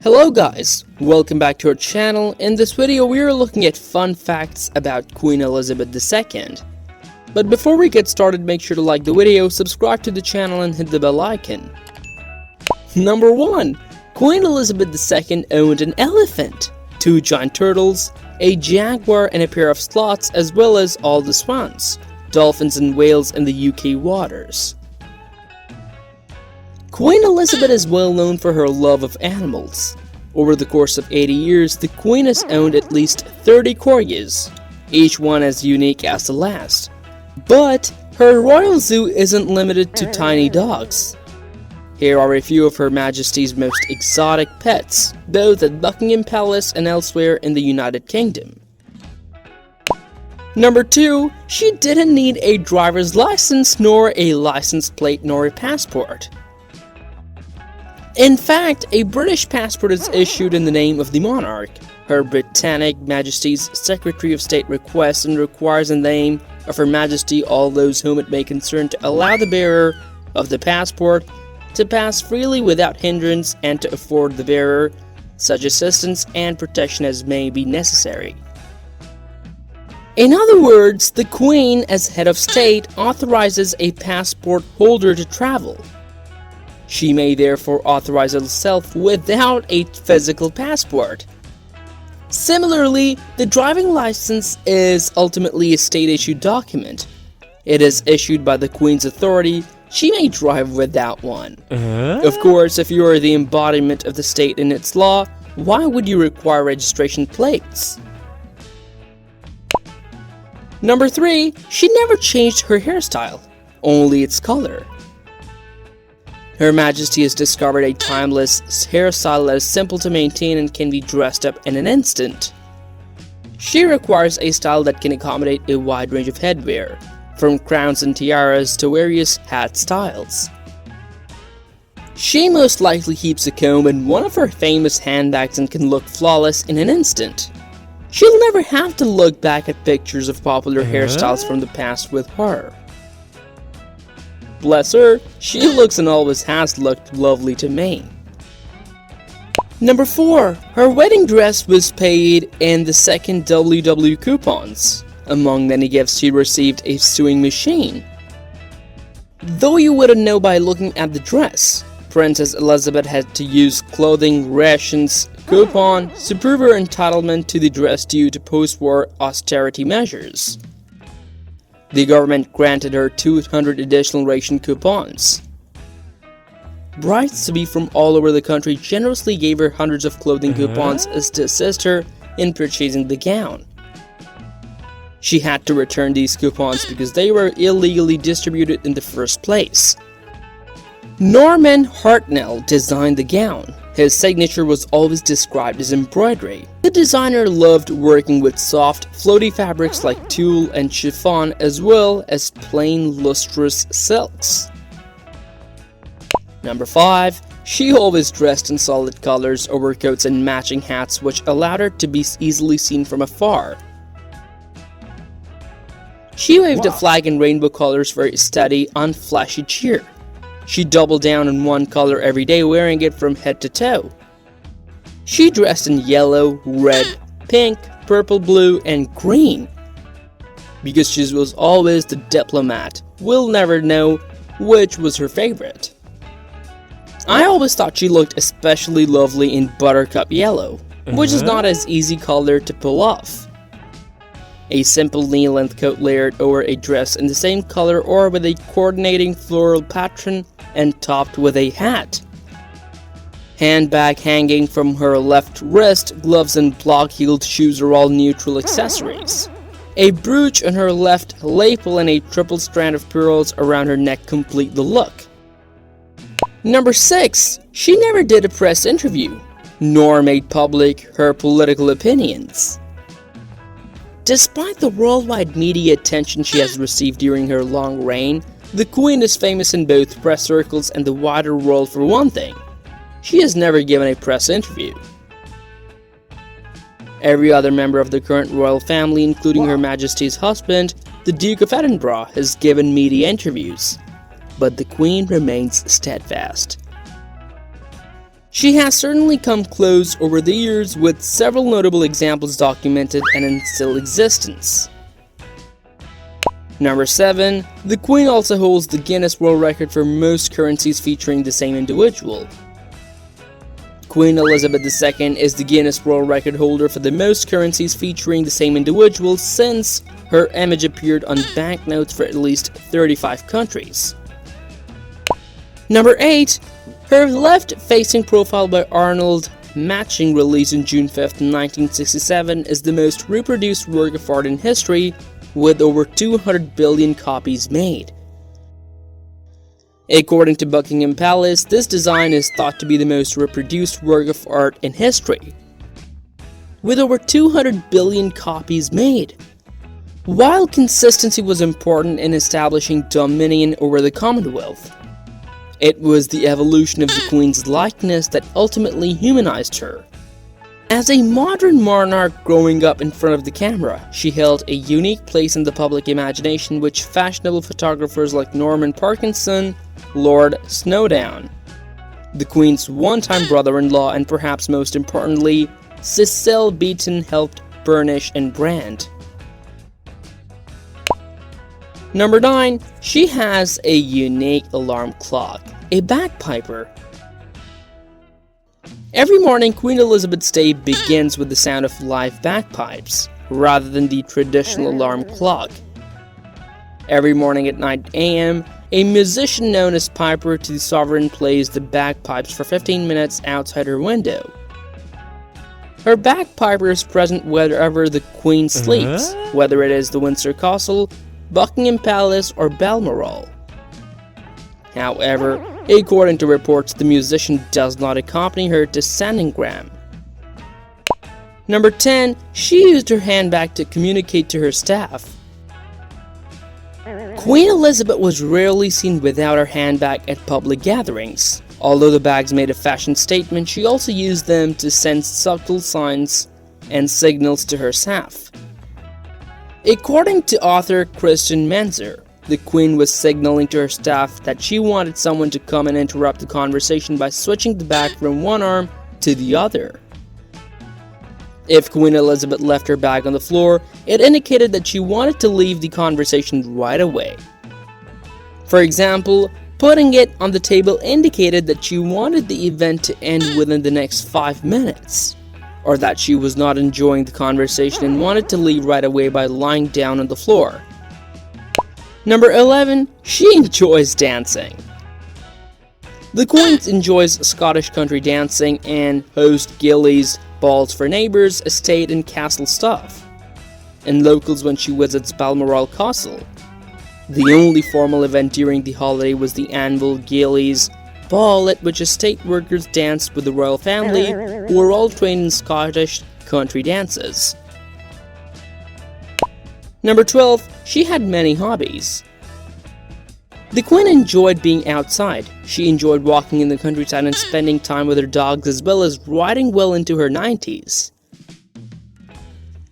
Hello guys, welcome back to our channel. In this video we are looking at fun facts about Queen Elizabeth II. But before we get started, make sure to like the video, subscribe to the channel and hit the bell icon. Number 1. Queen Elizabeth II owned an elephant, 2 giant turtles, a jaguar and a pair of sloths, as well as all the swans, dolphins and whales in the UK waters. Queen Elizabeth is well known for her love of animals. Over the course of 80 years, the Queen has owned at least 30 corgis, each one as unique as the last. But her royal zoo isn't limited to tiny dogs. Here are a few of Her Majesty's most exotic pets, both at Buckingham Palace and elsewhere in the United Kingdom. Number 2. She didn't need a driver's license, nor a license plate, nor a passport. In fact, a British passport is issued in the name of the monarch. Her Britannic Majesty's Secretary of State requests and requires in the name of Her Majesty all those whom it may concern to allow the bearer of the passport to pass freely without hindrance and to afford the bearer such assistance and protection as may be necessary. In other words, the Queen, as head of state, authorizes a passport holder to travel. She may therefore authorize herself without a physical passport. Similarly, the driving license is ultimately a state-issued document. It is issued by the Queen's authority. She may drive without one. Of course, if you are the embodiment of the state in its law, why would you require registration plates? Number 3. She never changed her hairstyle, only its color. Her Majesty has discovered a timeless hairstyle that is simple to maintain and can be dressed up in an instant. She requires a style that can accommodate a wide range of headwear, from crowns and tiaras to various hat styles. She most likely keeps a comb in one of her famous handbags and can look flawless in an instant. She'll never have to look back at pictures of popular hairstyles from the past with her. Bless her, she looks and always has looked lovely to me. Number 4. Her wedding dress was paid in the second WW coupons. Among many gifts, she received a sewing machine. Though you wouldn't know by looking at the dress, Princess Elizabeth had to use clothing rations coupon to prove her entitlement to the dress due to post-war austerity measures. The government granted her 200 additional ration coupons. Brides-to-be from all over the country generously gave her hundreds of clothing coupons as to assist her in purchasing the gown. She had to return these coupons because they were illegally distributed in the first place. Norman Hartnell designed the gown. His signature was always described as embroidery. The designer loved working with soft, floaty fabrics like tulle and chiffon, as well as plain, lustrous silks. Number 5. She always dressed in solid colors, overcoats and matching hats, which allowed her to be easily seen from afar. She waved a flag in rainbow colors for a steady, unflashy cheer. She doubled down on one color every day, wearing it from head to toe. She dressed in yellow, red, pink, purple, blue, and green. Because she was always the diplomat, we'll never know which was her favorite. I always thought she looked especially lovely in buttercup yellow, which is not as easy color to pull off. A simple knee-length coat layered over a dress in the same color or with a coordinating floral pattern and topped with a hat. Handbag hanging from her left wrist, gloves and block-heeled shoes are all neutral accessories. A brooch on her left lapel and a triple strand of pearls around her neck complete the look. Number 6. She never did a press interview, nor made public her political opinions. Despite the worldwide media attention she has received during her long reign, the Queen is famous in both press circles and the wider world for one thing. She has never given a press interview. Every other member of the current royal family, including Her Majesty's husband, the Duke of Edinburgh, has given media interviews, but the Queen remains steadfast. She has certainly come close over the years, with several notable examples documented and in still existence. Number 7. The Queen also holds the Guinness World Record for most currencies featuring the same individual. Queen Elizabeth II is the Guinness World Record holder for the most currencies featuring the same individual, since her image appeared on banknotes for at least 35 countries. Number 8. Her left-facing profile by Arnold Matching, released on June 5, 1967, is the most reproduced work of art in history, with over 200 billion copies made. According to Buckingham Palace, this design is thought to be the most reproduced work of art in history, with over 200 billion copies made. While consistency was important in establishing dominion over the Commonwealth, it was the evolution of the Queen's likeness that ultimately humanized her. As a modern monarch growing up in front of the camera, she held a unique place in the public imagination, which fashionable photographers like Norman Parkinson, Lord Snowdon, the Queen's one-time brother-in-law, and perhaps most importantly, Cecil Beaton helped burnish and brand. Number 9. She has a unique alarm clock, a bagpiper. Every morning, Queen Elizabeth's day begins with the sound of live bagpipes, rather than the traditional alarm clock. Every morning at 9 a.m., a musician known as Piper to the Sovereign plays the bagpipes for 15 minutes outside her window. Her bagpiper is present wherever the Queen sleeps, whether it is the Windsor Castle, Buckingham Palace, or Balmoral. However, according to reports, the musician does not accompany her to Sandringham. Number 10. She used her handbag to communicate to her staff. Queen Elizabeth was rarely seen without her handbag at public gatherings. Although the bags made a fashion statement, she also used them to send subtle signs and signals to her staff. According to author Christian Menzer, the Queen was signaling to her staff that she wanted someone to come and interrupt the conversation by switching the bag from one arm to the other. If Queen Elizabeth left her bag on the floor, it indicated that she wanted to leave the conversation right away. For example, putting it on the table indicated that she wanted the event to end within the next 5 minutes, or that she was not enjoying the conversation and wanted to leave right away by lying down on the floor. Number 11. She enjoys dancing. The Queen enjoys Scottish country dancing and hosts gillies, balls for neighbours, estate and castle staff, and locals when she visits Balmoral Castle. The only formal event during the holiday was the annual Gillies Ball, at which estate workers danced with the royal family, who were all trained in Scottish country dances. Number 12. She had many hobbies. The Queen enjoyed being outside. She enjoyed walking in the countryside and spending time with her dogs, as well as riding well into her 90s.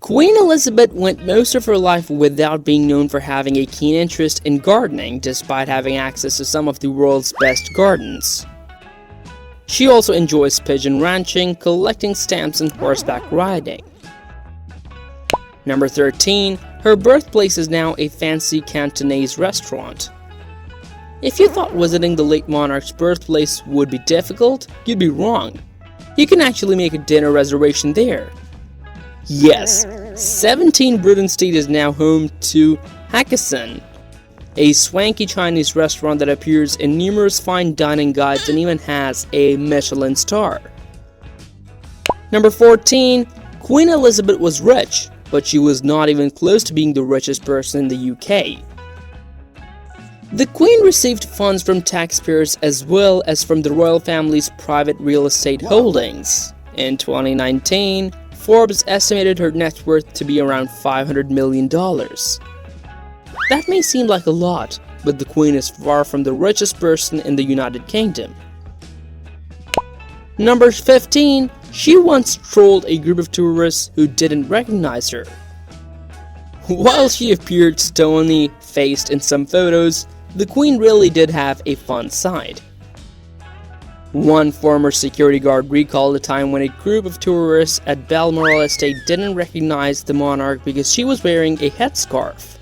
Queen Elizabeth went most of her life without being known for having a keen interest in gardening, despite having access to some of the world's best gardens. She also enjoys pigeon ranching, collecting stamps, and horseback riding. Number 13. Her birthplace is now a fancy Cantonese restaurant. If you thought visiting the late monarch's birthplace would be difficult, you'd be wrong. You can actually make a dinner reservation there. Yes, 17 Bruton Street is now home to Hakkasan, a swanky Chinese restaurant that appears in numerous fine dining guides and even has a Michelin star. Number 14. Queen Elizabeth was rich, but she was not even close to being the richest person in the UK. The Queen received funds from taxpayers as well as from the royal family's private real estate holdings. In 2019, Forbes estimated her net worth to be around $500 million. That may seem like a lot, but the Queen is far from the richest person in the United Kingdom. Number 15. She once trolled a group of tourists who didn't recognize her. While she appeared stony-faced in some photos, the Queen really did have a fun side. One former security guard recalled a time when a group of tourists at Balmoral Estate didn't recognize the monarch because she was wearing a headscarf.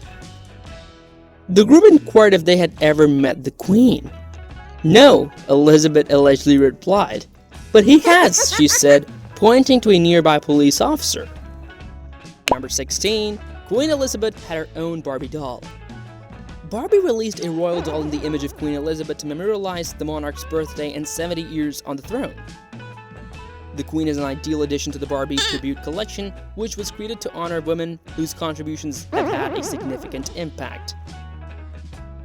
The group inquired if they had ever met the Queen. "No," Elizabeth allegedly replied. "But he has," she said, pointing to a nearby police officer. Number 16. Queen Elizabeth had her own Barbie doll. Barbie released a royal doll in the image of Queen Elizabeth to memorialize the monarch's birthday and 70 years on the throne. The Queen is an ideal addition to the Barbie tribute collection, which was created to honor women whose contributions have had a significant impact.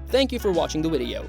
Thank you for watching the video.